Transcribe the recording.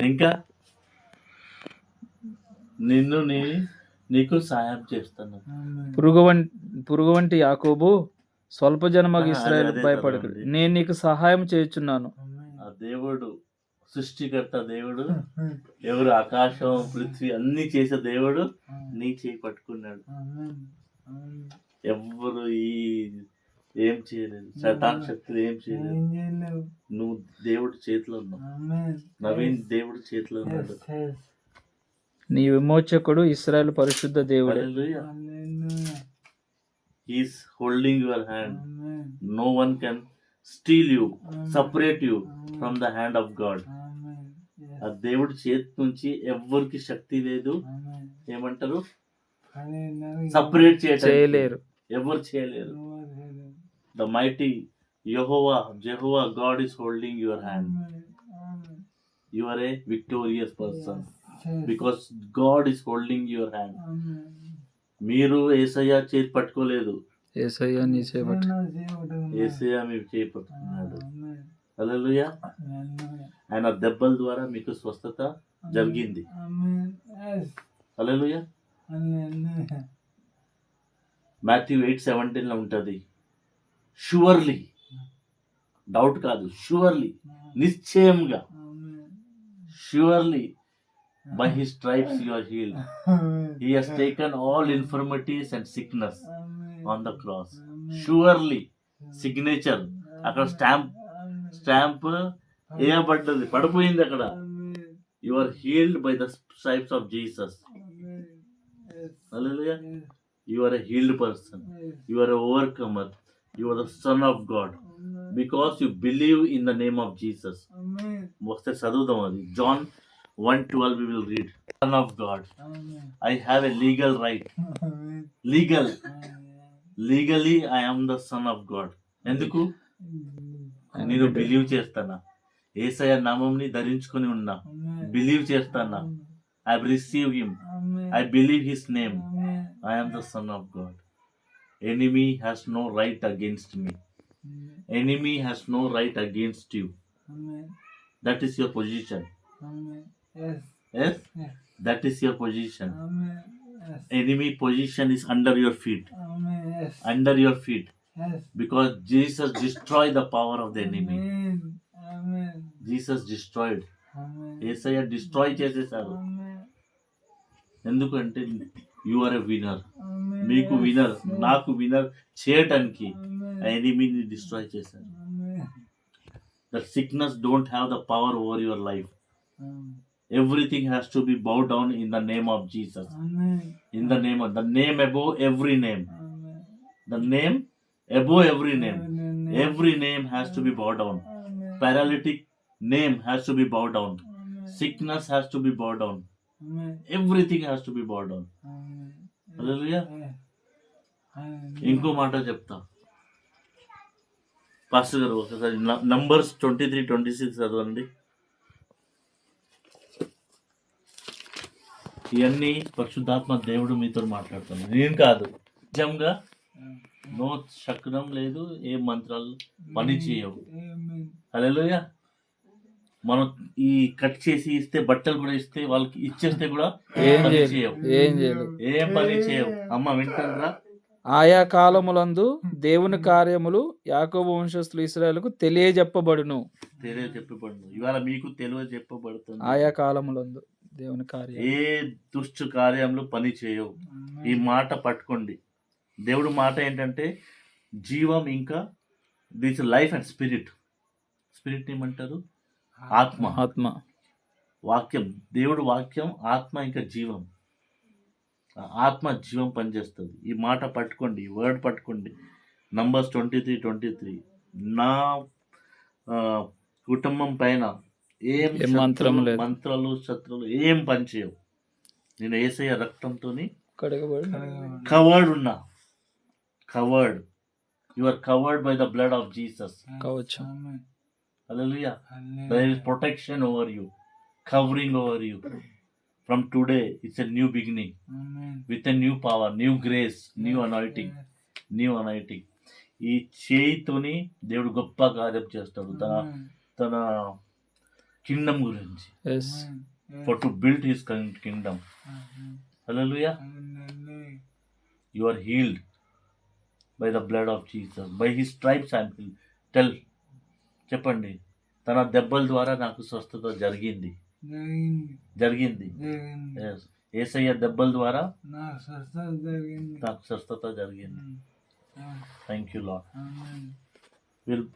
ఇంకా నీకు సహాయం చేస్తాను. పురుగు వంటి యాకోబు స్వల్ప జన్మకు ఇశ్రాయేలు అదే భయపడకు, చదవండి. నేను నీకు సహాయం చేయుచున్నాను. ఆ దేవుడు సృష్టికర్త దేవుడు, ఎవరు ఆకాశం పృథ్వీ అన్ని చేసే దేవుడు నీ చేయి పట్టుకున్నాడు. ఎవ్వరు ఏం చేయలేదు, శతాన్ శక్తులు ఏం చేయలేదు. నువ్వు దేవుడి చేతిలో ఉన్నావు. నవీన్ దేవుడి చేతిలో ఉన్నాడు. నీ విమోచకుడు ఇశ్రాయేలు పరిశుద్ధ దేవుడే. He's holding your hand. No one can steal you, separate you from the hand of God. ఆ దేవుడి చేతి నుంచి ఎవ్వరికి శక్తి లేదు, ఏమంటారు, సపరేట్ చేయలేరు, ఎవరు చేయలేరు. The mighty Jehovah God is holding your hand. You are a victorious person because God is holding your hand. మీరు యేసయ్య చేతి పట్టుకోలేదు, యేసయ్య నీ చేయి పట్టు. యేసయ్య మీకు చేయి పట్టుకున్నాడు. హల్లెలూయా. ఆయన దెబ్బల ద్వారా మీకు స్వస్థత జరిగింది. హల్లెలూయా. మాథ్యూ 8:17 లో ఉంటది, షూర్లీ, డౌట్ కాదు, షూర్లీ, నిశ్చయంగా, surely by his stripes you are healed. He has taken all infirmities and sickness on the cross. Surely, signature, అక్కడ స్టాంప్ వేయబడ్డది, పడిపోయింది అక్కడ. You are healed by the stripes of Jesus. Hallelujah. You are a healed person. You are a overcomer. You are the son of God because you believe in the name of Jesus. ఒకసారి చదువుదాం అది. John 1:12 we will read. Son of God. I have a legal right. Legally I am the son of God. ఎందుకు? నేను believe చేస్తానా, యేసయ్య నామంని ధరించుకొని ఉన్నా, believe చేస్తానా, I receive him, I believe his name, I am the son of God. Enemy has no right against me. Enemy has no right against you. That is your position. Yes? That is your position. Enemy position is under your feet. Under your feet. Because Jesus destroyed the power of the enemy. Jesus destroyed. Yesayya destroy చేసేసారు. ఎందుకంటే you are a winner. మీకు winner, నాకు winner చేయటానికి ఆ ఎనిమీని destroy చేశారు. That sickness don't have the power over your life. Everything has to be bowed down in the name of Jesus. In the name of the name above every name. The name above every name. Every name has to be bowed down. Paralytic name has to be bowed down. Sickness has to be bowed down. Everything has to be bowed down. Hallelujah. ఇంకో మాట చెప్తా pastor గారు, ఒకసారి numbers 23-26 చదవండి. ఇవన్నీ పరిశుద్ధాత్మ దేవుడు మీతో మాట్లాడుతున్నాడు, నేను కాదు. నిజంగా నో శకునం లేదు, ఏ మంత్రాలు పని చేయవు. హల్లెలూయా. మనం ఈ కట్ చేసి ఇస్తే, బట్టలు కూడా ఇస్తే, వాళ్ళకి ఇచ్చేస్తే కూడా పని చేయవు, ఏం పని చేయవు. అమ్మ వింటారా? ఆయా కాలములందు దేవుని కార్యములు యాకోబు వంశస్థులు ఇశ్రాయేలుకు తెలియజెప్పబడును. ఇవాళ మీకు తెలియజెప్పబడుతుంది. ఆయా కాలములందు దేవుని కార్యం, ఏ దుష్ట కార్యములు పని చేయవు. ఈ మాట పట్టుకోండి. దేవుడు మాట ఏంటంటే జీవం, ఇంకా this life and spirit. Spirit ఏమంటారు? ఆత్మ. వాక్యం, దేవుడు వాక్యం, ఆత్మ, ఇంకా జీవం. ఆత్మ జీవం పనిచేస్తుంది. ఈ మాట పట్టుకోండి, ఈ వర్డ్ పట్టుకోండి. నంబర్స్ 23:23. నా కుటుంబం పైన ఏం మంత్రాలు, శత్రువులు ఏం పనిచేయవు. నేను యేసయ్య రక్తంతో కవర్డ్ ఉన్నా. Covered. You are covered by the blood of Jesus. Hallelujah. There is protection over you, covering over you. From today, it's a new beginning. With a new power, new grace, new anointing. New anointing. ఈ చేయితోని దేవుడు గొప్ప కార్యం చేస్తాడు. తన kingdom గురించి, yes for to build his kingdom. Hallelujah. You are healed by the blood of Jesus, by his stripes I am healed. Tell, చెప్పండి, తన దెబ్బల ద్వారా నాకు స్వస్థత జరిగింది. Yes. యేసయ్య దెబ్బల ద్వారా నాకు స్వస్థత జరిగింది. Thank you lord.